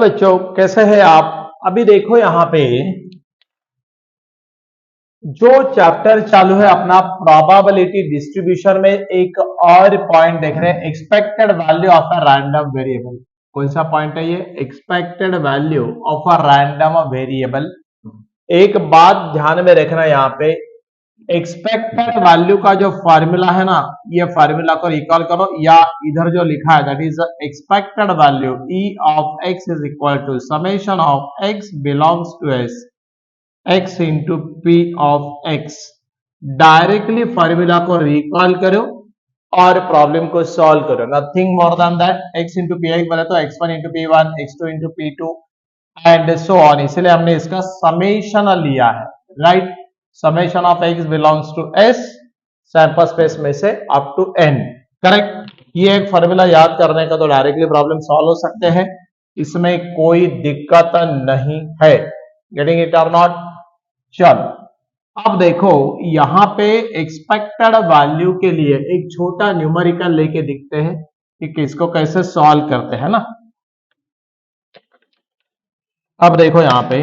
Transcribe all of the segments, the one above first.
बच्चों, कैसे हैं आप। अभी देखो यहाँ पे जो चैप्टर चालू है अपना प्रोबेबिलिटी डिस्ट्रीब्यूशन में एक और पॉइंट देख रहे हैं, expected value of a random variable. कौन सा पॉइंट है ये? Expected value of a random variable. एक बात ध्यान में रखना, यहाँ पे एक्सपेक्टेड वैल्यू का जो फॉर्मूला है ना, ये फॉर्मूला को रिकॉल करो, या इधर जो लिखा है that is expected value E of x is equal to summation of X belongs to S x into P of X. Directly formula को रिकॉल करो और प्रॉब्लम को सॉल्व करो, nothing more than that. x into P X बोले तो x1 into P one, x2 into P two and so on. इसलिए हमने इसका समेशन लिया है, right. Summation of x belongs to s sample space में से अप टू n, करेक्ट। ये एक फॉर्मूला याद करने का तो डायरेक्टली प्रॉब्लम सॉल्व हो सकते हैं, इसमें कोई दिक्कत नहीं है। गेटिंग इट और नॉट? चलो अब देखो यहां पे एक्सपेक्टेड वैल्यू के लिए एक छोटा न्यूमेरिकल लेके दिखते हैं कि किसको कैसे सॉल्व करते हैं ना। अब देखो यहां पे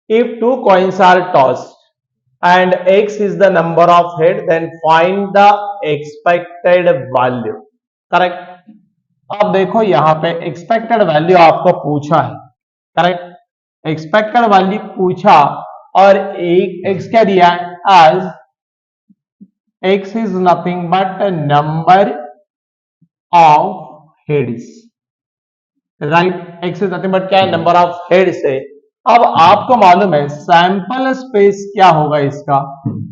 if two coins are tossed and x is the number of head then find the expected value, correct. अब देखो यहां पे एक्सपेक्टेड वैल्यू आपको पूछा है, करेक्ट। एक्सपेक्टेड वैल्यू पूछा और एक एक्स क्या दिया है as X is nothing but number of heads, right. X is nothing but क्या है? नंबर ऑफ हेड्स है। अब आपको मालूम है सैंपल स्पेस क्या होगा इसका?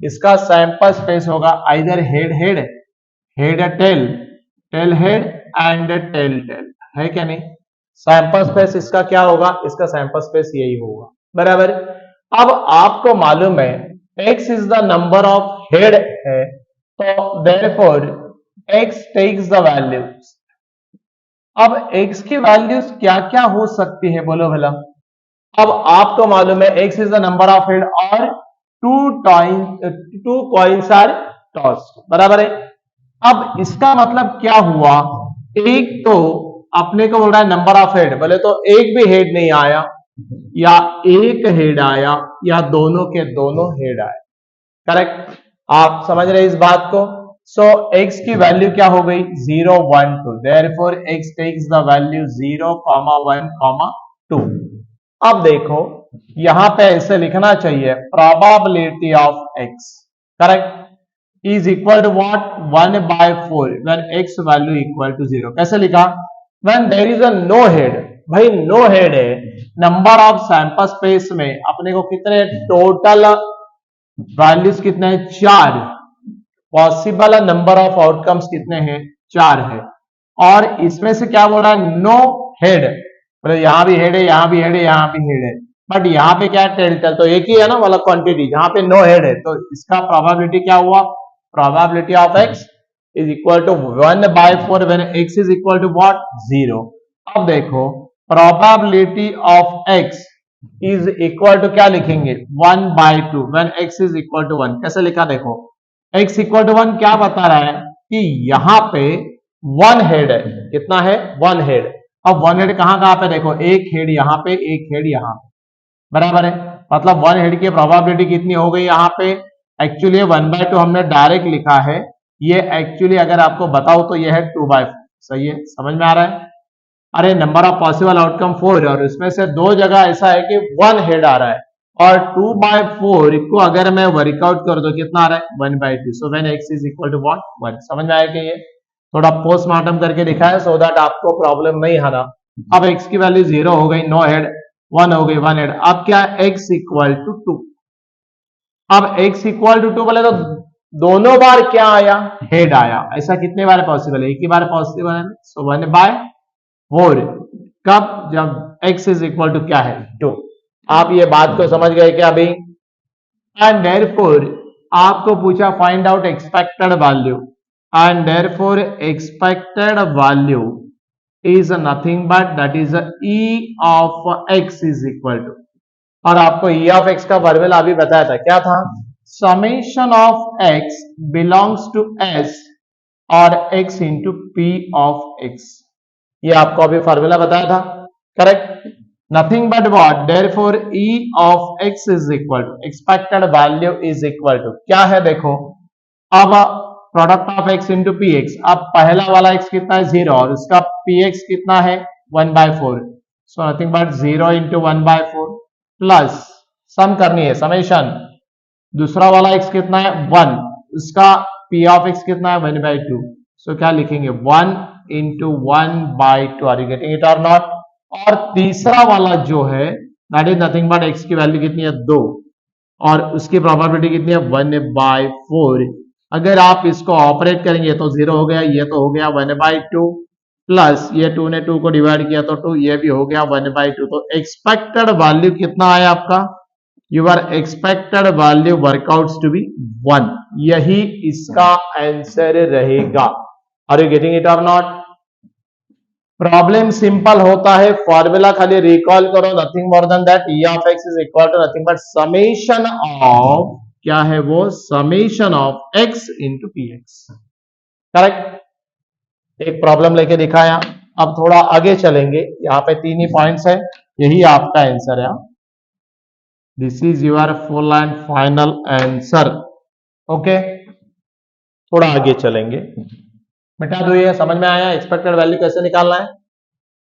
इसका सैंपल स्पेस होगा either head head, head tail, tail head and tail tail, है क्या नहीं? सैंपल स्पेस इसका क्या होगा? इसका सैंपल स्पेस यही होगा, बराबर। अब आपको मालूम है x is the number of head है, तो therefore x takes the values. अब x की वैल्यूज क्या क्या हो सकती है बोलो भला। अब आपको मालूम है x is the number of head और टू कॉइन्स आर टॉस्ड, बराबर है। अब इसका मतलब क्या हुआ? एक तो अपने को बोल रहा है नंबर ऑफ हेड, बोले तो एक भी हेड नहीं आया, या एक हेड आया, या दोनों के दोनों हेड आए, करेक्ट। आप समझ रहे इस बात को? सो x की वैल्यू क्या हो गई? 0 1 2, therefore x takes the value 0, 1, 2। अब देखो यहां पे ऐसे लिखना चाहिए probability of x, correct, is equal to what? 1/4 when x value equal to 0। कैसे लिखा? when there is a no head, भाई नो हेड है, नंबर ऑफ सैंपल स्पेस में अपने को कितने टोटल वैल्यूज कितने हैं? 4। पॉसिबल नंबर ऑफ आउटकम्स कितने हैं? 4 है। और इसमें से क्या बोल रहा है? नो हेड, मतलब यहां भी हेड है, यहां भी हेड है, यहां भी हेड है, बट यहाँ पे क्या है? टेल टेल, तो एक ही है ना वाला क्वांटिटी, जहां पे नो हेड है, तो इसका प्रोबेबिलिटी क्या हुआ? Probability of x is equal to 1/4 when x is equal to what? 0। अब देखो probability of x is equal to क्या लिखेंगे? 1/2 when x is equal to 1। कैसे लिखा? देखो x इक्वल टू 1 क्या बता रहा है कि यहां पे 1 हेड है। कितना है? 1 हेड। अब 1 हेड कहां कहां पे? देखो एक हेड यहां पे, एक हेड यहां पे, बराबर है। मतलब 1 हेड की प्रोबेबिलिटी कितनी हो गई यहाँ पे? एक्चुअली 1/2 हमने डायरेक्ट लिखा है, ये एक्चुअली अगर आपको बताओ तो ये है 2/4। सही है? समझ में आ रहा है? अरे नंबर ऑफ पॉसिबल आउटकम 4 और उसमें से दो जगह ऐसा है कि 1 हेड आ रहा है, और 2/4 को अगर मैं वर्कआउट कर दो कितना आ रहा है? 1/2। So when x is equal to what? 1। समझ में आया कि ये थोड़ा पोस्टमार्टम करके दिखा है सो दैट आपको प्रॉब्लम नहीं आना। अब x की वैल्यू 0 हो गई, नो हेड, 1 हो गई, 1 हेड। अब क्या? x equal to 2। अब x इक्वल टू 2 बोले तो दोनों बार क्या आया? हेड आया। ऐसा कितने बार पॉसिबल है? एक ही बार पॉसिबल है। सो 1/4। कब? जब x इज इक्वल टू क्या है? 2। आप ये बात को समझ गए क्या अभी? एंड देयरफॉर आपको पूछा find out expected value, and therefore expected value is nothing but that is e of x is equal to, और आपको e of x का फॉर्मूला अभी बताया था, क्या था? Summation of x belongs to s और x into p of x। ये आपको अभी फॉर्मूला बताया था, correct. Nothing but what, therefore E of x is equal to expected value is equal to क्या है देखो, अब product of X into P X. अब पहला वाला एक्स कितना है 0 और इसका पी एक्स कितना है 1/4, so nothing but 0 into 1/4 plus sum करनी है समेशन। दूसरा वाला एक्स कितना है 1, इसका पी ऑफ एक्स कितना है 1/2, सो क्या लिखेंगे 1 into 1/2, are you getting it और नॉट। और तीसरा वाला जो है that is nothing but X की वैल्यू कितनी है 2 और उसकी प्रोबेबिलिटी कितनी है 1/4। अगर आप इसको ऑपरेट करेंगे तो 0 हो गया, ये तो हो गया 1/2 प्लस ये 2 ने 2 को डिवाइड किया तो 2, ये भी हो गया 1/2। तो एक्सपेक्टेड वैल्यू कितना आया आपका, your expected value workouts to be 1, यही इसका आंसर रहेगा। आर यू गेटिंग इट और नॉट। प्रॉब्लम सिंपल होता है, फॉर्मूला खाली रिकॉल करो, nothing more than that E of x is equal to nothing but summation of, क्या है वो, summation of X into P X, correct. एक प्रॉब्लम लेके दिखाया, अब थोड़ा आगे चलेंगे, यहाँ पे 3 ही पॉइंट्स है, यही आपका आंसर है। This is your full and final answer, okay. थोड़ा आगे चलेंगे, मिटा दो ये, समझ में आया एक्सपेक्टेड वैल्यू कैसे निकालना है।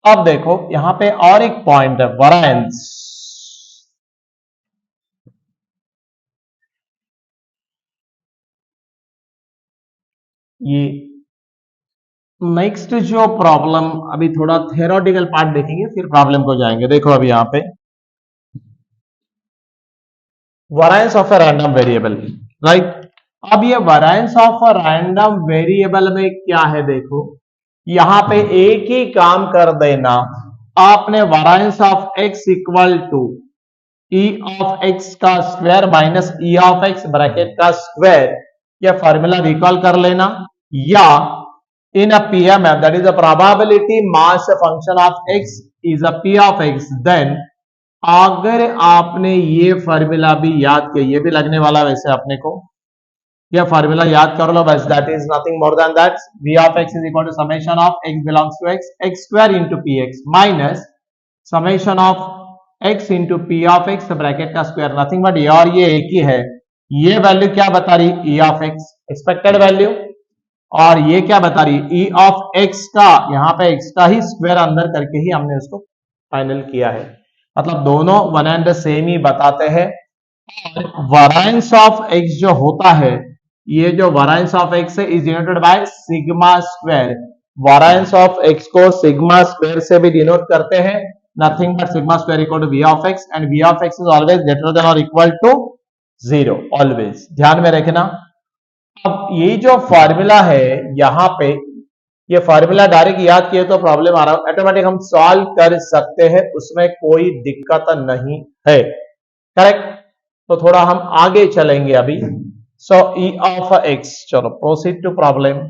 अब देखो यहां पे और एक पॉइंट है वरायंस। ये नेक्स्ट जो प्रॉब्लम, अभी थोड़ा थ्योरेटिकल पार्ट देखेंगे फिर प्रॉब्लम को जाएंगे। देखो अभी यहां पे variance of a random variable, right. अब ये variance of a random variable में क्या है देखो, यहां पे एक ही काम कर देना, आपने variance of x equal to E of x का square minus E of x bracket का स्क्वायर, यह फॉर्मूला रिकॉल कर लेना। या in a PMF that is a probability mass function of x is a P of x, then अगर आपने ये formula भी याद किया, ये भी लगने वाला वैसे अपने को, यह फॉर्मूला याद कर लो बस, that is nothing more than that v of x is equal to summation of x belongs to x x square into P X minus summation of x into P of x bracket का square, nothing but ये और ये एक ही है। ये value क्या बता रही, e of x expected value, और ये क्या बता रही e ऑफ x का, यहाँ पे x का ही स्क्वायर अंदर करके ही हमने उसको फाइनल किया है, मतलब दोनों वन एंड सेम ही बताते हैं। और वरायंस ऑफ x जो होता है, ये जो वरायंस ऑफ x है is denoted by sigma square. Variance of x को सिग्मा स्क्वायर से भी डिनोट करते हैं, nothing but sigma square equal to v of x and v of x is always greater than और equal to 0, always ध्यान में रखना। अब ये जो फॉर्मूला है यहाँ पे, ये फॉर्मूला डायरेक्ट याद किए तो प्रॉब्लम आ रहा है, ऑटोमेटिक हम सॉल्व कर सकते हैं, उसमें कोई दिक्कत नहीं है, करेक्ट। तो थोड़ा हम आगे चलेंगे अभी। सो ई ऑफ एक्स, चलो प्रोसीड टू प्रॉब्लम।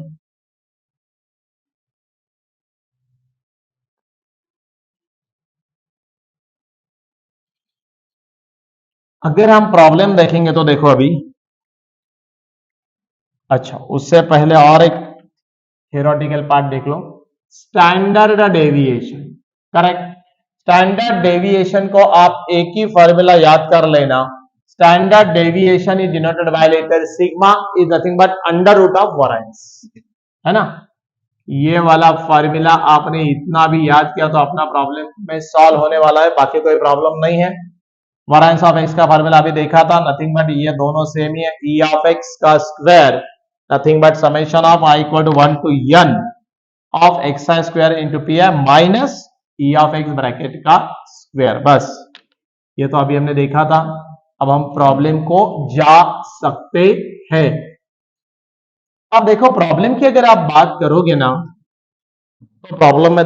अगर हम प्रॉब्लम देखेंगे तो देखो अभी, अच्छा उससे पहले और एक थ्योरेटिकल पार्ट देख लो, standard deviation, correct. Standard deviation को आप एक ही फॉर्मूला याद कर लेना, standard deviation is denoted by letter sigma is nothing but under root of variance, है ना। ये वाला फॉर्मूला आपने इतना भी याद किया तो अपना प्रॉब्लम में सॉल्व होने वाला है, बाकी कोई प्रॉब्लम नहीं है। वरायंस ऑफ एक्स का फॉर्मूला अभी देखा था, नथिंग बट ये दोनों सेम ही है, ई ऑफ एक्स का square nothing but summation of i equal to 1 to n of x square into p है minus E of x bracket का स्क्वायर, बस ये तो अभी हमने देखा था। अब हम प्रॉब्लम को जा सकते हैं। अब देखो प्रॉब्लम की अगर आप बात करोगे ना, तो प्रॉब्लम में,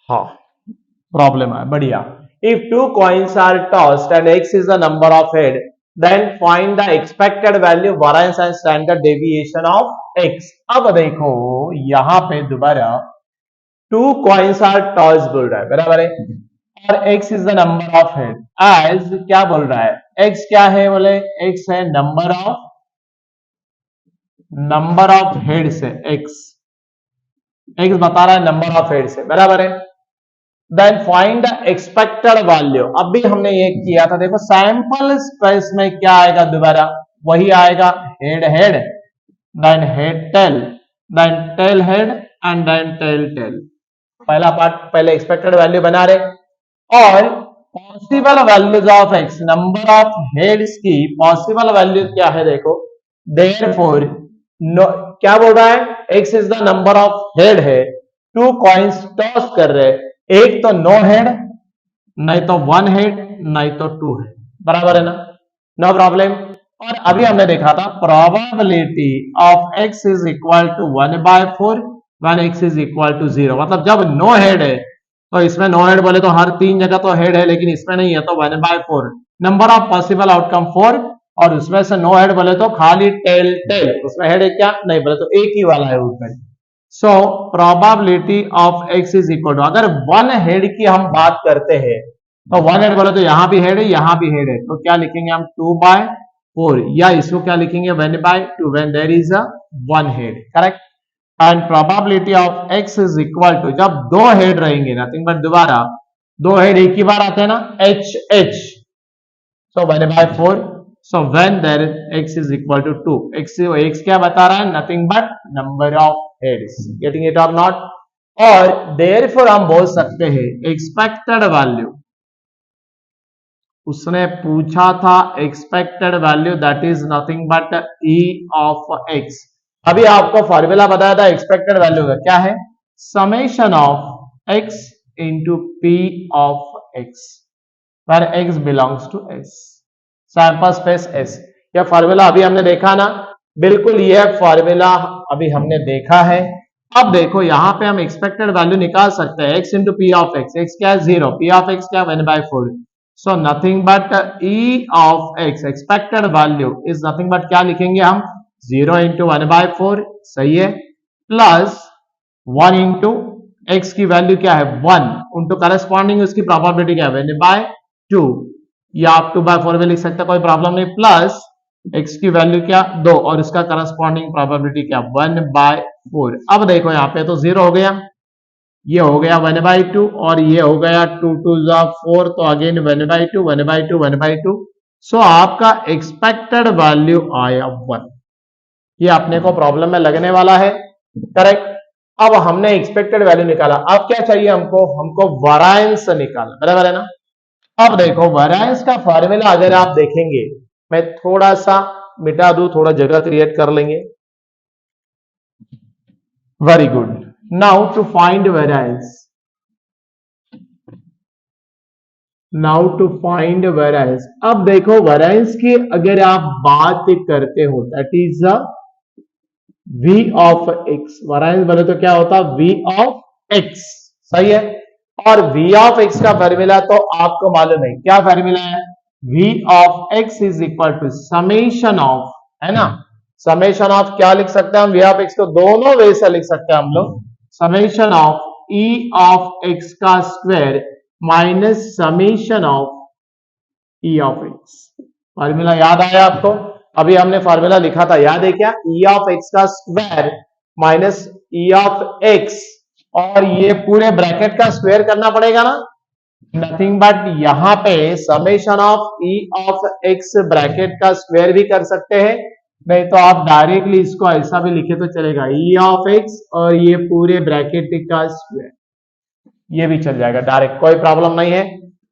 हाँ प्रॉब्लम है बढ़िया। If two coins are tossed and x is the number of head, then find the expected value variance and standard deviation of x। अब देखो यहां पे दोबारा टू कॉइन्स आर टॉस्ड बोल रहा है, बराबर है, और x is the number of head, as क्या बोल रहा है, x क्या है बोले, x है नंबर ऑफ हेड्स है x, एक्स बता रहा है नंबर ऑफ हेड से, बराबर है। Then find the expected value, अब भी हमने ये किया था, देखो सैंपल स्पेस में क्या आएगा, दोबारा वही आएगा, head head, then head tail, then tail head and then tail tail. पहला पार्ट पहले एक्सपेक्टेड वैल्यू बना रहे, और possible values of X, number of heads की पॉसिबल वैल्यू क्या है देखो, देयरफॉर क्या बोल रहा है, X is the number of head है, टू कॉइन्स टॉस कर रहे, एक तो नो हेड, नहीं तो वन हेड, नहीं तो टू हेड, बराबर है ना, नो प्रॉब्लम। और अभी हमने देखा था probability of x is equal to 1/4 one X is equal to 0, मतलब जब नो हेड है तो इसमें नो हेड बोले तो हर तीन जगह तो हेड है, लेकिन इसमें नहीं है, तो 1/4 नंबर ऑफ पॉसिबल आउटकम 4, और उसमें से नो हेड बोले तो खाली टेल टेल, उसमें हेड है क्या, नहीं बोले तो एक ही वाला है उसमें। So probability of x is equal to, अगर वन हेड की हम बात करते हैं तो वन हेड बोले तो यहां भी हेड है, यहां भी हेड है, तो क्या लिखेंगे हम 2/4, या इसको क्या लिखेंगे 1/2 when there is a one head, correct. And probability of x is equal to, जब दो हेड रहेंगे, नथिंग बट दोबारा दो हेड एक ही बार आते हैं ना, H H, so 1/4, so when there x is equal to 2, x क्या बता रहा है, nothing but number of heads, getting it और नॉट। और देयरफॉर हम बोल सकते हैं एक्सपेक्टेड वैल्यू, उसने पूछा था expected value, that is nothing but e of x। अभी आपको फॉर्मूला बताया था एक्सपेक्टेड वैल्यू का, क्या है, summation of x into p of x, where x belongs to S, sample space S। यह फॉर्मूला अभी हमने देखा ना, बिल्कुल यह फॉर्मूला अभी हमने देखा है। अब देखो यहां पे हम एक्सपेक्टेड वैल्यू निकाल सकते हैं, x into P of x, x क्या है 0, p ऑफ x क्या 1/4, so nothing but e of x, expected value is nothing but क्या लिखेंगे हम 0 इंटू 1/4, सही है, प्लस 1 इंटू एक्स की वैल्यू क्या है 1, उनटू करस्पॉन्डिंग उसकी प्रोबेबिलिटी क्या है 1/2, या आप 2/4 में लिख सकते हैं, कोई प्रॉब्लम नहीं, प्लस एक्स की वैल्यू क्या 2 और इसका करस्पॉन्डिंग प्रोबेबिलिटी क्या 1/4। अब देखो यहाँ पे तो 0 हो गया, ये हो गया 1/2 और ये हो गया 2 2 4, तो अगेन 1/2 1/2 1/2, सो आपका एक्सपेक्टेड वैल्यू आया 1। ये अपने को प्रॉब्लम में लगने वाला है, करेक्ट। अब हमने एक्सपेक्टेड वैल्यू निकाला, अब क्या चाहिए हमको, हमको वैरिएंस निकालना, बराबर है ना। अब देखो वैरिएंस का फॉर्मूला अगर आप देखेंगे, मैं थोड़ा सा मिटा दूं, थोड़ा जगह क्रिएट कर लेंगे, very good. Now to find variance, now to find variance, अब देखो वैरिएंस की अगर आप बात करते हो, that is v of x, variance बोले तो क्या होता है v ऑफ x, सही है। और v ऑफ x का फॉर्मूला तो आपको मालूम है, क्या फॉर्मूला है, v of x is equal to summation of, है ना, समेशन ऑफ क्या लिख सकते हैं हम, v ऑफ x को दोनों वे से लिख सकते हैं हम लोग, summation of e of x का square minus summation of e of x। Formula याद आया आपको, अभी हमने फॉर्मूला लिखा था, याद है क्या, e ऑफ x का square minus e of x, और ये पूरे ब्रैकेट का स्क्वायर करना पड़ेगा ना, नथिंग बट यहां पे summation of e of x bracket का स्क्वायर भी कर सकते हैं, नहीं तो आप डायरेक्टली इसको ऐसा भी लिखे तो चलेगा, e ऑफ x और ये पूरे ब्रैकेट का स्क्वायर, ये भी चल जाएगा डायरेक्ट, कोई प्रॉब्लम नहीं है,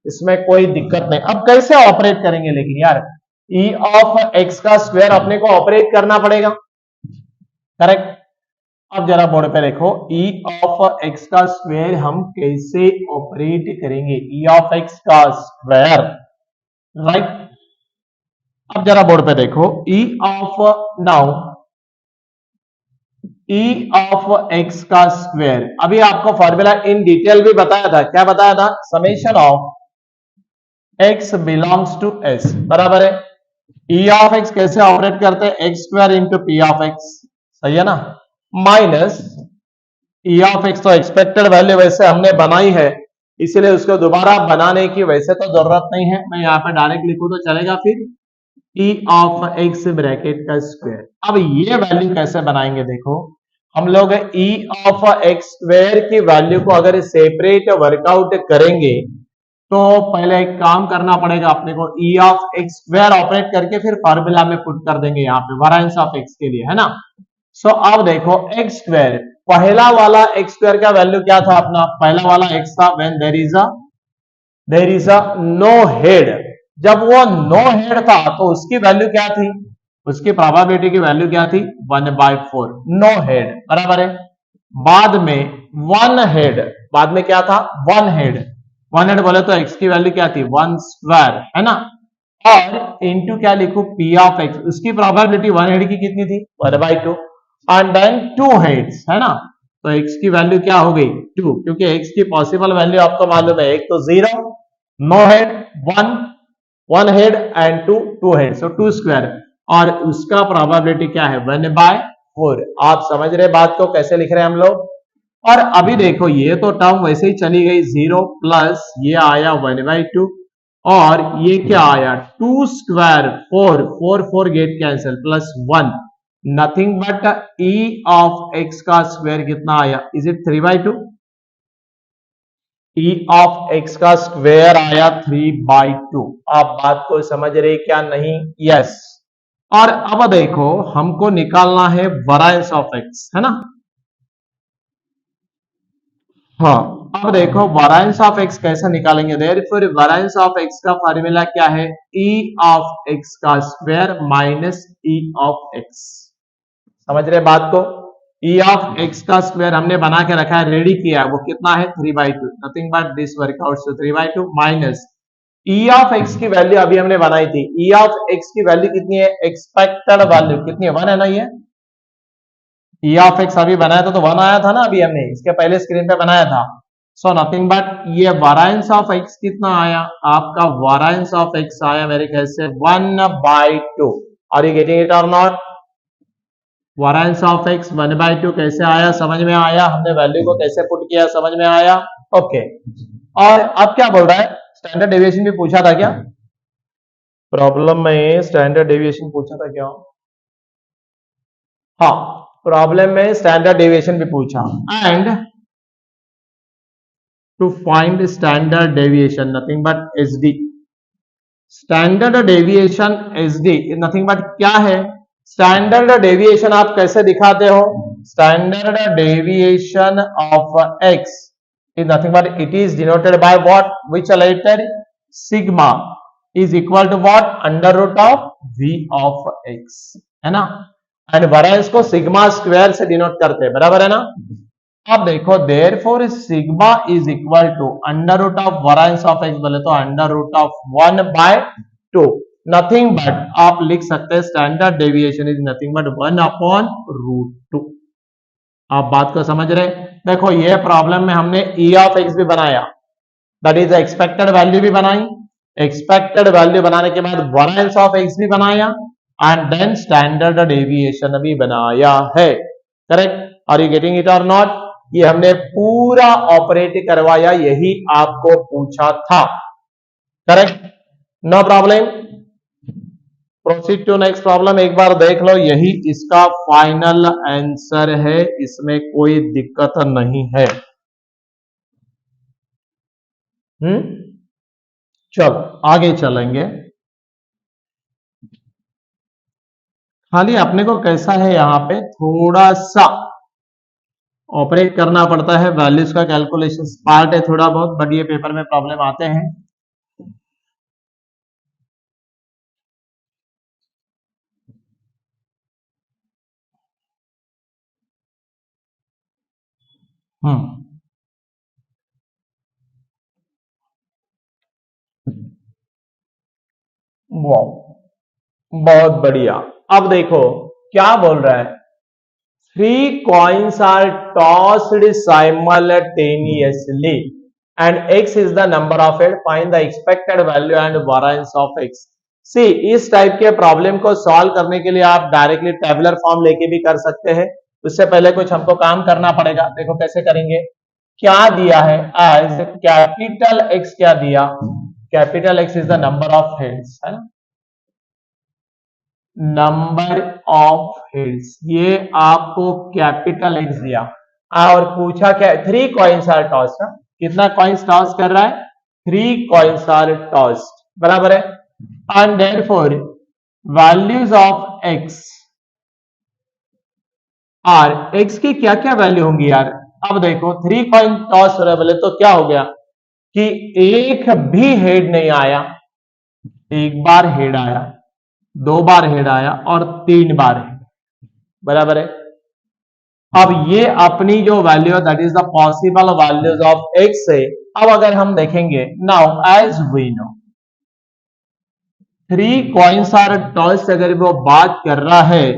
इसमें कोई दिक्कत नहीं। अब कैसे ऑपरेट करेंगे, लेकिन यार e ऑफ x का स्क्वायर अपने को ऑपरेट करना पड़ेगा, करेक्ट। अब जरा बोर्ड पे देखो, e ऑफ x का स्क्वायर हम कैसे ऑपरेट करेंगे, e ऑफ x का स्क्वायर, राइट। अब जरा बोर्ड पे देखो, e of now e of x का स्क्वायर, अभी आपको फॉर्मूला इन डिटेल भी बताया था, क्या बताया था, summation of x belongs to s, बराबर है, e ऑफ x कैसे ऑपरेट करते हैं, X square into P of x, सही है ना, माइनस e ऑफ x, तो एक्सपेक्टेड वैल्यू वैसे हमने बनाई है, इसलिए उसको दोबारा बनाने की वैसे तो जरूरत नहीं है, मैं यहाँ पे डायरेक्ट लिखूं तो चलेगा, फिर e ऑफ x ब्रैकेट का स्क्वायर। अब ये वैल्यू कैसे बनाएंगे, देखो हम लोग ई ऑफ एक्स स्क्वायर की वैल्यू को अगर सेपरेट वर्कआउट करेंगे तो पहले एक काम करना पड़ेगा अपने को, ई ऑफ एक्स स्क्वायर ऑपरेट करके फिर फॉर्मूला में पुट कर देंगे यहाँ पे वेरिएंस ऑफ एक्स के लिए, है ना। सो अब देखो एक्स स्क्वायर, पहला वाला एक्स स्क्वायर का वैल्यू क्या था अपना, पहला वाला एक्स था when there is a no head. जब वो नो हेड था तो उसकी वैल्यू क्या थी, उसकी प्रोबेबिलिटी की वैल्यू क्या थी 1/4, नो हेड, बराबर है। बाद में वन हेड, बाद में क्या था वन हेड, वन हेड बोले तो एक्स की वैल्यू क्या थी 1 स्क्वायर, है ना। और इनटू क्या लिखू पी ऑफ एक्स, उसकी प्रोबेबिलिटी वन हेड की कितनी थी 1/2, एंड देन टू हेड्स, है ना। तो एक्स की वैल्यू क्या हो गई 2, क्योंकि एक्स की पॉसिबल वैल्यू आपको मालूम है, एक तो 0, no head, one head and two head, so 2 square, और उसका प्रोबेबिलिटी क्या है 1/4। आप समझ रहे बात को कैसे लिख रहे हैं हम लोग। और अभी देखो ये तो टर्म वैसे ही चली गई 0 प्लस ये आया 1/2, और ये क्या आया 2 square 4 get cancel plus 1, nothing but E of x का स्क्वायर कितना आया, is it 3/2, E of x का स्क्वायर आया 3/2। आप बात को समझ रहे क्या नहीं, यस। और अब देखो हमको निकालना है वेरिएंस ऑफ एक्स, है ना। हाँ, अब देखो वेरिएंस ऑफ एक्स कैसे निकालेंगे, देयरफॉर वेरिएंस ऑफ एक्स का फार्मूला क्या है, ई ऑफ एक्स का square minus E of x. समझ रहे बात को, ई ऑफ एक्स का स्क्वायर हमने बना के रखा है, रेडी किया है, वो कितना है 3/2, nothing but this workout, so 3/2 minus E of x की वैल्यू अभी हमने बनाई थी, ई ऑफ एक्स की वैल्यू कितनी है, एक्सपेक्टेड वैल्यू कितनी है 1 है ना, ये ई ऑफ एक्स अभी बनाया था तो 1 आया था ना, अभी हमने इसके पहले स्क्रीन पे बनाया था। सो नथिंग बट ये वेरिएंस ऑफ एक्स कितना आया, आपका वेरिएंस ऑफ एक्स आया मेरे ख्याल से 1/2। आर यू गेटिंग इट और नॉट, वेरिएंस ऑफ एक्स 1/2 कैसे आया, समझ में आया, हमने वैल्यू को कैसे पुट किया समझ में आया, ओके। और अब क्या बोल रहा है, स्टैंडर्ड डेविएशन भी पूछा था क्या, प्रॉब्लम में स्टैंडर्ड डेविएशन पूछा था क्या, हाँ प्रॉब्लम में स्टैंडर्ड डेविएशन भी पूछा, and to find standard deviation nothing but SD, standard deviation SD nothing but क्या है, standard deviation आप कैसे दिखाते हो, standard deviation of x is nothing but it is denoted by what, which letter, sigma is equal to what, under root of v of x, है ना। And variance को sigma square से denote करते हैं, बराबर है ना। अब देखो therefore sigma is equal to under root of variance of X, बोले तो under root of 1/2, nothing but आप लिख सकते हैं standard deviation is nothing but 1/√2। आप बात को समझ रहे, देखो ये प्रॉब्लम में हमने ई ऑफ एक्स भी बनाया, दैट इज एक्सपेक्टेड वैल्यू भी बनाई, एक्सपेक्टेड वैल्यू बनाने के बाद वेरिएंस ऑफ एक्स भी बनाया, एंड देन स्टैंडर्ड डेविएशन भी बनाया है, correct, are you getting it और नॉट। ये हमने पूरा ऑपरेट करवाया, यही आपको पूछा था, correct, no problem. Proceed to next problem, एक बार देख लो, यही इसका फाइनल आंसर है, इसमें कोई दिक्कत नहीं है। चलो आगे चलेंगे, खाली अपने को कैसा है यहाँ पे थोड़ा सा ऑपरेट करना पड़ता है, वैल्यूज का कैलकुलेशन पार्ट है थोड़ा बहुत, बट ये पेपर में प्रॉब्लम आते हैं। बहुत बढ़िया। अब देखो क्या बोल रहा है, 3 coins are tossed simultaneously and x is the number of it, find the expected value and variance of x। सी इस टाइप के प्रॉब्लम को सॉल्व करने के लिए आप डायरेक्टली टेबुलर फॉर्म लेके भी कर सकते हैं, उससे पहले कुछ हमको काम करना पड़ेगा, देखो कैसे करेंगे। क्या दिया है एज कैपिटल एक्स, क्या दिया, capital X is the number of heads, है ना। नंबर ऑफ हेड्स, ये आपको कैपिटल एक्स दिया और पूछा क्या, 3 कॉइन्स आर टॉस्ड। कितना कॉइन्स टॉस कर रहा है, 3 कॉइन्स आर टॉस्ड, बराबर है। And therefore values of X are, X की क्या क्या वैल्यू होंगी यार। अब देखो 3 कॉइन टॉस हो रहा है, बोले तो क्या हो गया कि एक भी हेड नहीं आया, एक बार हेड आया, 2 बार हेड आया और 3 बार हेड, बराबर है। अब ये अपनी जो वैल्यू है that is the possible values of X है। अब अगर हम देखेंगे, now as we know 3 coins are tossed, अगर वो बात कर रहा है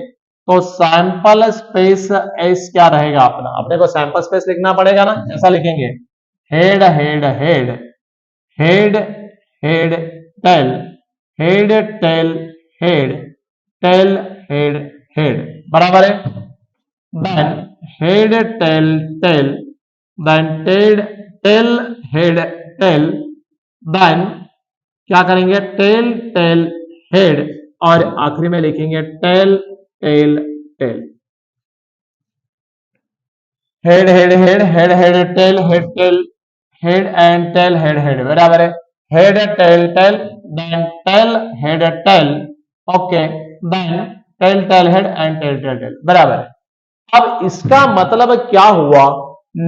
तो सैंपल स्पेस एस क्या रहेगा अपना, अपने को सैंपल स्पेस लिखना पड़ेगा ना। ऐसा लिखेंगे, head head head head head tail head tail head tail head head, बराबर है। Then head tail tail, then tail tail head tail, then क्या करेंगे, टेल टेल हेड, और आखिरी में लिखेंगे tail tail tail, head head head head head tail head tail head and tail head head, बराबर है। Head tail tail, then tail head tail, okay, then tail tail head and tail tail tell, बराबर है। अब इसका मतलब क्या हुआ,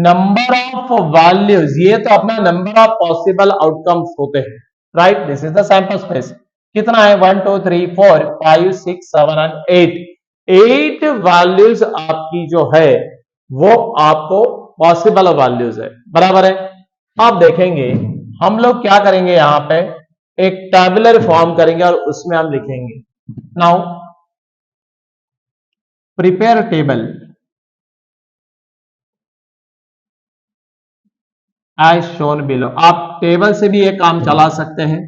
number of values, ये तो अपना नंबर ऑफ पॉसिबल आउटकम्स होते हैं, right. This is the sample space. कितना है, 1 2 3 4 5 6 7 एंड 8 वैल्यूज आपकी जो है वो आपको पॉसिबल वैल्यूज है, बराबर है। अब देखेंगे हम लोग क्या करेंगे, यहां पे एक टेबुलर फॉर्म करेंगे और उसमें हम लिखेंगे, now prepare table as shown below. आप टेबल से भी ये काम चला सकते हैं,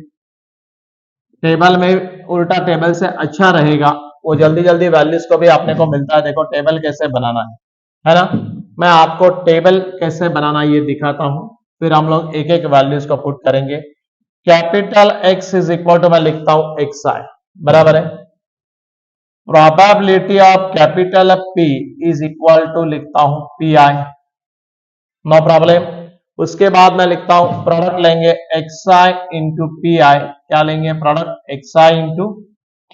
टेबल में उल्टा टेबल से अच्छा रहेगा, वो जल्दी जल्दी वैल्यूज को भी आपने को मिलता है। देखो टेबल कैसे बनाना है ना। मैं आपको टेबल कैसे बनाना ये दिखाता हूं, फिर हम लोग एक एक वैल्यूज को पुट करेंगे। Capital X is equal to, मैं लिखता हूं एक्स आई, बराबर है। Probability of capital P is equal to, लिखता हूं पी आई, नो प्रॉब्लम। उसके बाद मैं लिखता हूं प्रोडक्ट लेंगे x I into P I, क्या लेंगे, प्रोडक्ट एक्स आई इंटू,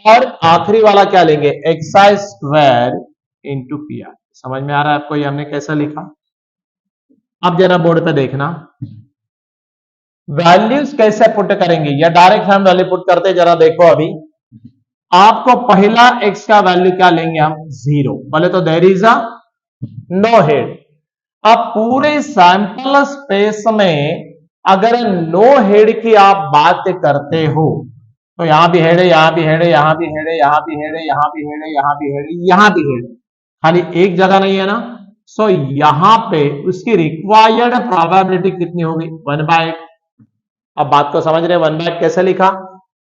और आखिरी वाला क्या लेंगे, x I square into P I. समझ में आ रहा है आपको ये हमने कैसा लिखा। अब जरा बोर्ड पे देखना, वैल्यूज कैसे पुट करेंगे या डायरेक्ट हम वैल्यू पुट करते, जरा देखो। अभी आपको पहला एक्स का वैल्यू क्या लेंगे हम, 0, बोले तो there is a no head. अब पूरे सैंपल स्पेस में अगर नो हेड की आप बात करते हो तो यहां भी हेड है, यहां भी हेड है, यहां भी हेड है, यहां भी हेड है, यहां भी हेड है, यहां भी हेड है, यहां भी हेड है, खाली एक जगह नहीं है ना। सो यहां पे उसकी रिक्वायर्ड प्रोबेबिलिटी कितनी होगी, 1/8। अब बात को समझ रहे हैं, 1/8 कैसे लिखा,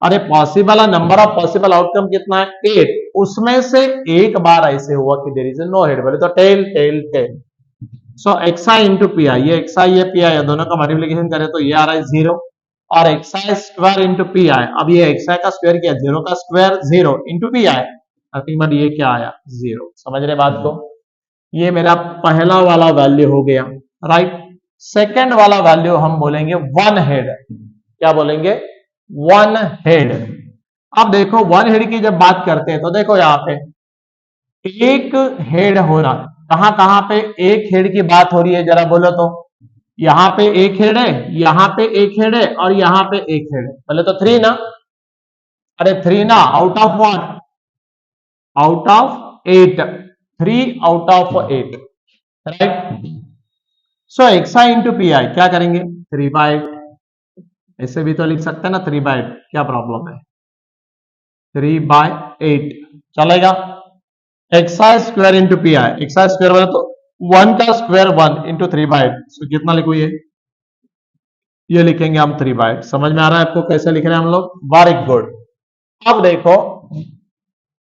अरे possible number of possible outcome कितना है, 8, उसमें से एक बार ऐसे हुआ कि देयर इज नो हेड, बोले तो tail tail tail. So X I into P I, ये एक्स आई ये पी आई, दोनों का मल्टीप्लीकेशन करें तो ये आ रहा है 0, और x I square into P I, अब ये एक्स आई का स्क्वायर किया, 0 का square 0 into P I, ultimate ये क्या आया, 0। समझ रहे बात को, ये मेरा पहला वाला वैल्यू हो गया, राइट। सेकंड वाला वैल्यू हम बोलेंगे 1 हेड, क्या बोलेंगे, 1 हेड। अब देखो 1 हेड की जब बात करते हैं तो देखो यहां पे एक हेड हो रहा है, कहां कहां पे एक हेड की बात हो रही है, जरा बोलो तो। यहां पे एक हेड है, यहां पे एक हेड है, और यहां पे एक हेड है, पहले तो 3 ना, अरे 3 ना, out of 1, out of 8, 3 out of 8, right. So X I into P I क्या करेंगे, 3/8, ऐसे भी तो लिख सकते हैं ना 3/8, क्या प्रॉब्लम है, 3/8 चलेगा। X I square into P I, x I square बोले तो 1 का स्क्वायर 1 इंटू 3/8, सो कितना लिखो, ये लिखेंगे हम 3/8। समझ में आ रहा है आपको कैसे लिख रहे हैं हम लोग, वेरी गुड। अब देखो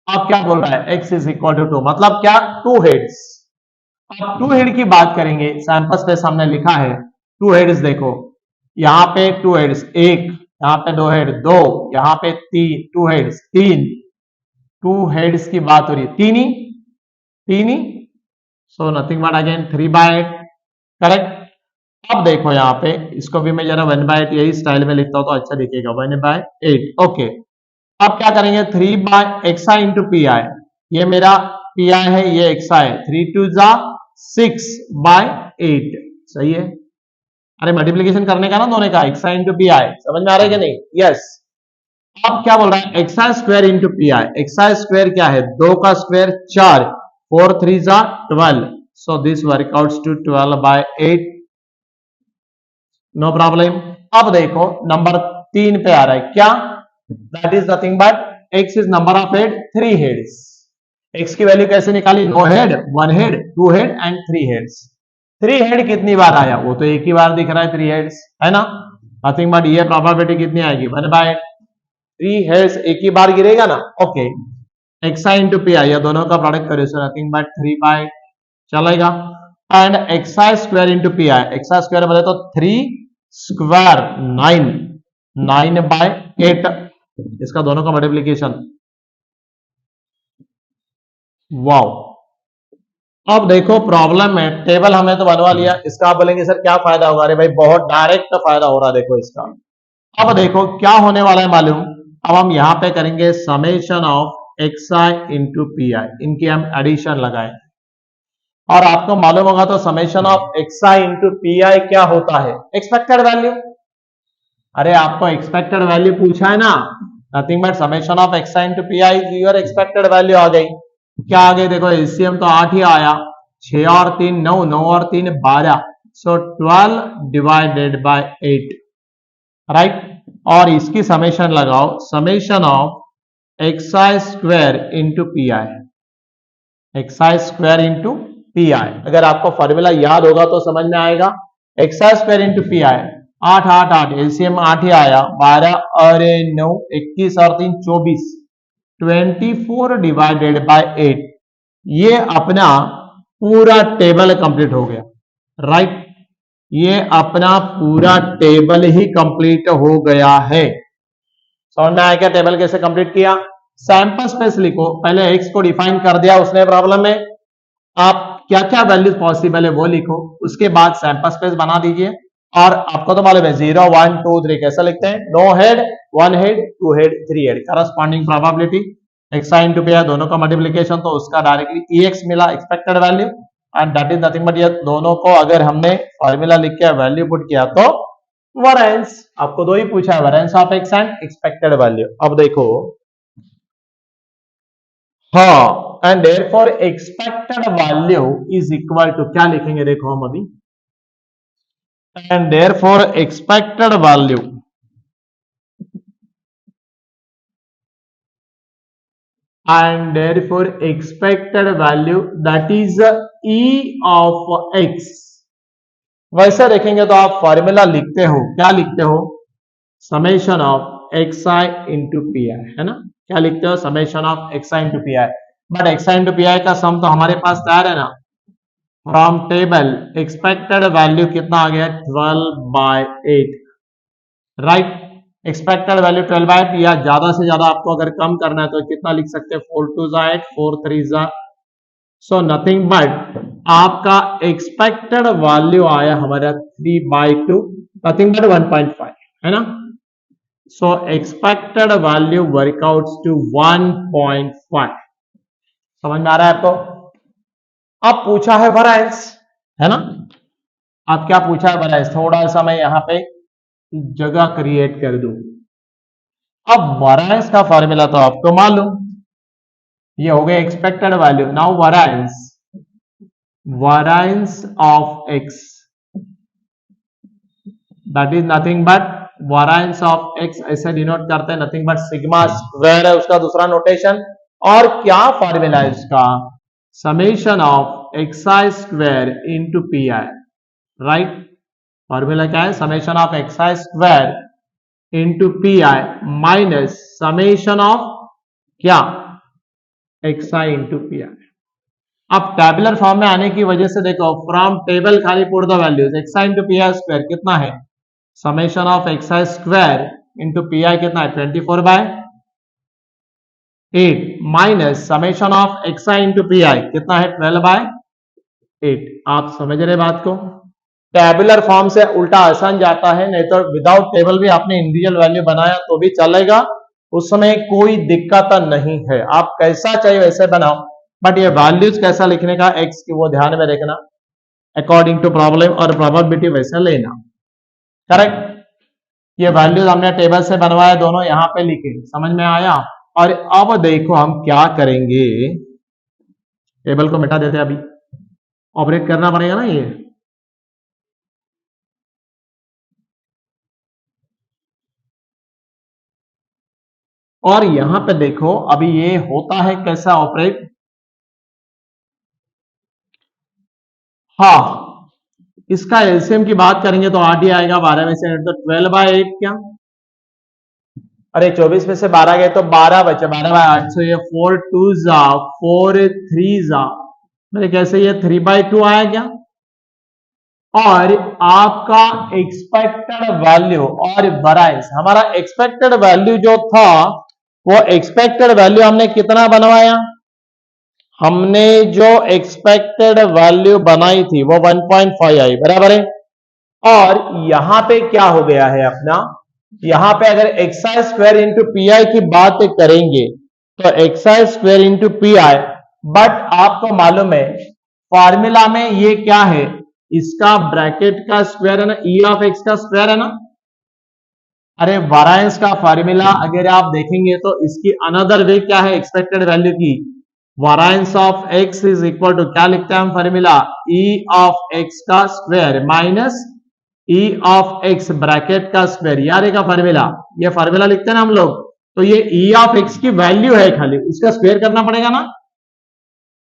अब क्या बोल रहा है, x इज इक्वल टू 2, मतलब क्या, 2 हेड्स। अब 2 हेड की बात करेंगे, सैंपल स्पेस हमने लिखा है 2 हेड्स, देखो यहां पे 2 हेड्स 1, यहां पे 2 हेड 2, यहां पे 2 हेड्स 3, 2 हेड्स की बात हो रही है, तीन ही, so nothing but again 3/8, correct. अब देखो यहाँ पे इसको भी मैं जरा 1/8 यही स्टाइल में लिखता हूं तो अच्छा दिखेगा, 1/8, ओके। अब क्या करेंगे, 3/xi इंटू पी आई, ये मेरा पी आई है, ये xi है, 3 2 जा 6/8, सही है। अरे मल्टीप्लीकेशन करने का ना दोनों का, xi इंटू पी आई, समझ में आ रहा है कि नहीं, यस। अब क्या बोल रहा है, xi square into P I, xi square क्या है, 2 का स्क्वायर 4, 4 3 जा 12, so this workouts to 12/8, no problem. अब देखो नंबर 3 पे आ रहा है क्या, that is nothing but x is number of head, 3 heads. x की वैल्यू कैसे निकाली, no head, 1 head, 2 head and 3 heads. 3 head कितनी बार आया, वो तो एक ही बार दिख रहा है 3 हेड्स, है ना, नथिंग बट ये प्रोबेबिलिटी कितनी आएगी, 1/8, 3 हेड्स एक ही बार गिरेगा ना, okay. xi into P I, दोनों का प्रोडक्ट करो, सो नथिंग बट 3/8 चलेगा। And xi square into P I, xi square बोले तो 3 स्क्वायर 9, 9/8, इसका दोनों का मल्टीप्लीकेशन, वाओ। अब देखो प्रॉब्लम है, टेबल हमें तो बनवा लिया, इसका आप बोलेंगे सर क्या फायदा होगा, अरे भाई बहुत डायरेक्ट फायदा हो रहा है, देखो इसका। अब देखो क्या होने वाला है मालूम, अब हम यहां पे करेंगे summation of xi into P I, इनकी हम एडिशन लगाए, और आपको मालूम होगा तो summation of xi into P I क्या होता है, एक्सपेक्टेड वैल्यू। अरे आपको एक्सपेक्टेड वैल्यू पूछा है ना, nothing but summation of xi into P i, your expected value आ गई, क्या आ गई, देखो एलसीएम तो 8 ही आया, 6 और 3 9, 9 और 3 12, सो 12/8, राइट। और इसकी समेशन लगाओ, summation of xi square into P I, xi square into P I, अगर आपको फॉर्मूला याद होगा तो समझ में आएगा, xi square into P I, 8 8 8, LCM 8 ही आया, 12 और 9, 21 और 3 24, 24/8, ये अपना पूरा टेबल कंप्लीट हो गया, राइट। ये अपना पूरा टेबल ही कंप्लीट हो गया है, समझ में आया क्या, टेबल कैसे कंप्लीट किया। सैंपल स्पेस लिखो, पहले x को डिफाइन कर दिया उसने प्रॉब्लम में, आप क्या क्या वैल्यूज पॉसिबल है वो लिखो, उसके बाद सैंपल स्पेस बना दीजिए, और आपको तो मालूम है 0 1 2 3 कैसे लिखते हैं, no head, 1 head, 2 head, 3 head, corresponding probability xi into P I, दोनों का मल्टीप्लीकेशन, तो उसका डायरेक्टली ex मिला, expected value, and that is nothing but ये दोनों को अगर हमने फॉर्मूला लिख के वैल्यू पुट किया तो वैरिएंस, आपको दो ही पूछा है, variance of x and expected value. अब देखो, हाँ, and therefore expected value is equal to, क्या लिखेंगे देखो हम अभी, and therefore expected value and therefore expected value that is e of x, वैसे देखेंगे तो आप फॉर्मूला लिखते हो, क्या लिखते हो, summation of xi into P I, है ना, क्या लिखते हो, summation of xi into P I, but xi into P I का सम तो हमारे पास तैयार है ना, फ्रॉम टेबल एक्सपेक्टेड वैल्यू कितना आ गया, 12/8, राइट। एक्सपेक्टेड वैल्यू 12/8, या ज्यादा से ज्यादा आपको अगर कम करना है तो कितना लिख सकते हैं, 4 2 जा 8, 4 3 जा, सो नथिंग बट आपका एक्सपेक्टेड वैल्यू आया हमारा 3/2, नथिंग बट 1.5, है ना, so expected value workouts to 1.5, समझ में आ रहा है आपको। अब पूछा है वैरिएंस, है ना, अब क्या पूछा है वैरिएंस, थोड़ा सा मैं यहां पे जगह क्रिएट कर दूं। अब वैरिएंस का फॉर्मूला तो आपको मालूम, ये हो गया expected value, now variance of x, that is nothing but variance of x, ऐसे डिनोट करते हैं, नथिंग बट सिग्मा स्क्वायर है उसका दूसरा नोटेशन, और क्या फॉर्मूला है इसका, summation of xi square into P I, right. Formula क्या है, summation of xi square into P I minus summation of क्या, xi इंटू पी आई। अब टेबुलर फॉर्म में आने की वजह से देखो, फ्रॉम टेबल खाली put the values, xi into P I square कितना है, summation of xi square into P I कितना है, 24/8 minus summation of x I into P I कितना है 12/8। आप समझ रहे बात को? टेबुलर फॉर्म से उल्टा आसान जाता है, नहीं तो विदाउट टेबल भी आपने इंडिविजुअल वैल्यू बनाया तो भी चलेगा, उसमें कोई दिक्कत नहीं है। आप कैसा चाहिए वैसे बनाओ, बट ये वैल्यूज कैसा लिखने का एक्स की वो ध्यान में रखना, अकॉर्डिंग टू प्रॉब्लम और प्रोबेबिलिटी वैसे लेना। करेक्ट? ये वैल्यूज हमने टेबल से बनवाया, दोनों यहां पे लिखे, समझ में आया? और अब देखो हम क्या करेंगे, टेबल को मिटा देते हैं, अभी ऑपरेट करना पड़ेगा ना ये। और यहां पे देखो अभी ये होता है कैसा ऑपरेट। हाँ, इसका एलसीएम की बात करेंगे तो आठ ही आएगा, 12 में से तो 12/8 क्या, अरे 24 में से 12 गए तो 12 बचे, 12/8। सो ये 4 2 जा 4 3 जा, मेरे कैसे ये 3/2 आया क्या? और आपका एक्सपेक्टेड वैल्यू और वैरिएंस, हमारा एक्सपेक्टेड वैल्यू जो था वो एक्सपेक्टेड वैल्यू हमने कितना बनवाया, हमने जो एक्सपेक्टेड वैल्यू बनाई थी वो 1.5 आई, बराबर है। और यहां पे क्या हो गया है अपना, यहां पे अगर x I square into P I की बात करेंगे तो x I square into P I, but आपको मालूम है फॉर्मूला में ये क्या है, इसका ब्रैकेट का स्क्वायर है ना, ई ऑफ एक्स का स्क्वायर है ना। अरे वैरिएंस का फॉर्मूला अगर आप देखेंगे तो इसकी अनदर वे क्या है, एक्सपेक्टेड वैल्यू की variance of x is equal to क्या लिखते हैं हम फॉर्मूला, ई ऑफ एक्स का square minus E of x bracket का स्क्वायर, यार का फॉर्मूला, ये फॉर्मूला लिखते हैं ना हम लोग, तो ये ई ऑफ एक्स की वैल्यू है, खाली उसका स्क्वायर करना पड़ेगा ना।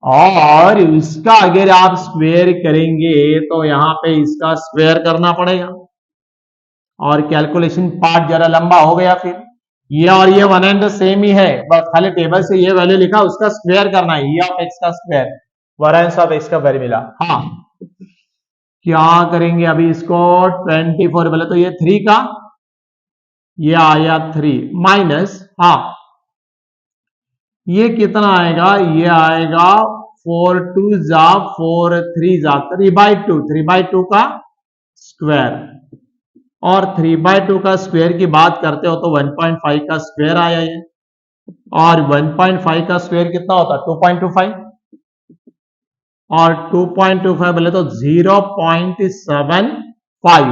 और इसका अगर आप स्क्वायर करेंगे तो यहां पे इसका स्क्वायर करना पड़ेगा, और कैलकुलेशन पार्ट जरा लंबा हो गया। फिर ये और ये वन एंड सेम ही है, बस खाली टेबल से ये वैल्यू लिखा, उसका स्क्वायर करना है, ई ऑफ एक्स का स्क्वायर वैरिएंस ऑफ एक्स का फॉर्मूला। हाँ, क्या करेंगे अभी इसको, 24 बोले तो ये 3 का, ये आया 3 माइनस, हाँ ये कितना आएगा, ये आएगा 4 2 जा 4 3 जा 3/2, 3/2 का स्क्वायर, और 3/2 का स्क्वायर की बात करते हो तो 1.5 का स्क्वायर आया ये, और 1.5 का स्क्वायर कितना होता है 2.25, और 2.25 बोले तो 0.75,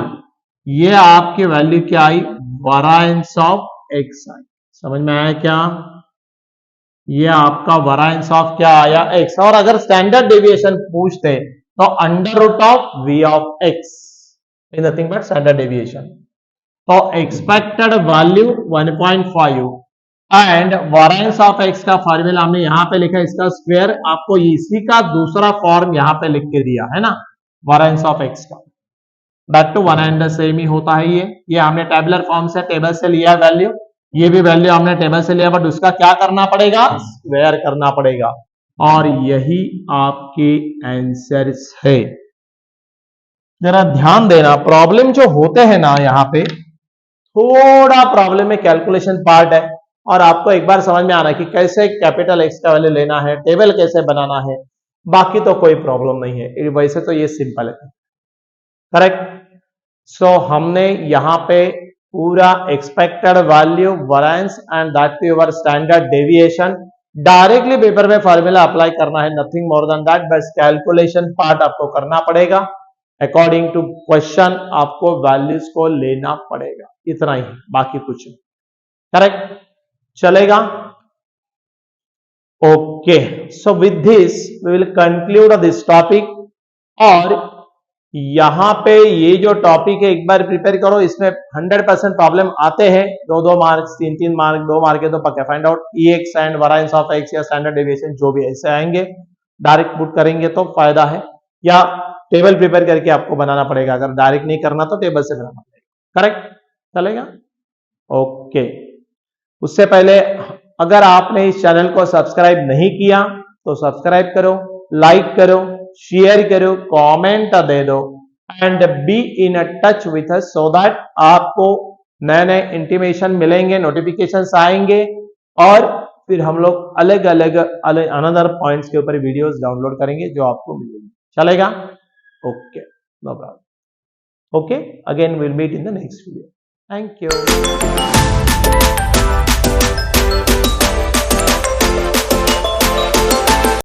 ये आपकी वैल्यू क्या आई, वैरिएंस ऑफ एक्स आई। समझ में आया क्या? ये आपका वैरिएंस ऑफ क्या आया, एक्स। और अगर स्टैंडर्ड डेविएशन पूछते तो under root of V of x is nothing but standard deviation. तो expected value 1.5 and variance of x का फॉर्मूला हमने यहां पे लिखा, इसका स्क्वायर, आपको इसी का दूसरा फॉर्म यहां पे लिख के दिया है ना, वैरिएंस ऑफ एक्स का, that to one and same ही होता है। ये हमने टेबुलर फॉर्म से टेबल से लिया वैल्यू, ये भी वैल्यू हमने टेबल से लिया, बट उसका क्या करना पड़ेगा, स्क्वायर करना पड़ेगा, और यही आपके आंसर्स है। जरा ध्यान देना, प्रॉब्लम जो होते हैं ना यहाँ पे, थोड़ा प्रॉब्लम में कैलकुलेशन पार्ट है, और आपको एक बार समझ में आना कि कैसे कैपिटल एक्स का वैल्यू लेना है, टेबल कैसे बनाना है, बाकी तो कोई प्रॉब्लम नहीं है, वैसे तो ये सिंपल है। करेक्ट? सो हमने यहां पे पूरा expected value, variance and that your standard deviation directly paper में फॉर्मूला अप्लाई करना है, नथिंग मोर देन दैट, बस कैलकुलेशन पार्ट आपको करना पड़ेगा, अकॉर्डिंग टू क्वेश्चन आपको वैल्यूज को लेना पड़ेगा, इतना ही, बाकी कुछ नहीं। करेक्ट? चलेगा? Okay, so with this we will conclude this topic. और यहां पे ये जो टॉपिक है एक बार प्रिपेयर करो, इसमें 100% प्रॉब्लम आते हैं, 2-2 मार्क्स, 3-3 मार्क, 2 मार्क के तो पक्का find out, E x and variance of x या स्टैंडर्ड डेविएशन जो भी ऐसे आएंगे, डायरेक्ट पुट करेंगे तो फायदा है, या टेबल प्रिपेयर करके आपको बनाना पड़ेगा, अगर डायरेक्ट नहीं करना तो टेबल से बनाना पड़ेगा। करेक्ट? चलेगा? ओके, उससे पहले अगर आपने इस चैनल को सब्सक्राइब नहीं किया तो सब्सक्राइब करो, लाइक करो, शेयर करो, कमेंट दे दो, and be in touch with us, so that आपको नए नए इंटीमेशन मिलेंगे, नोटिफिकेशंस आएंगे, और फिर हम लोग अलग अलग अनदर पॉइंट्स के ऊपर वीडियोस डाउनलोड करेंगे जो आपको मिलेगी। चलेगा? Okay, no problem. Okay, again will meet in the next video. Thank you.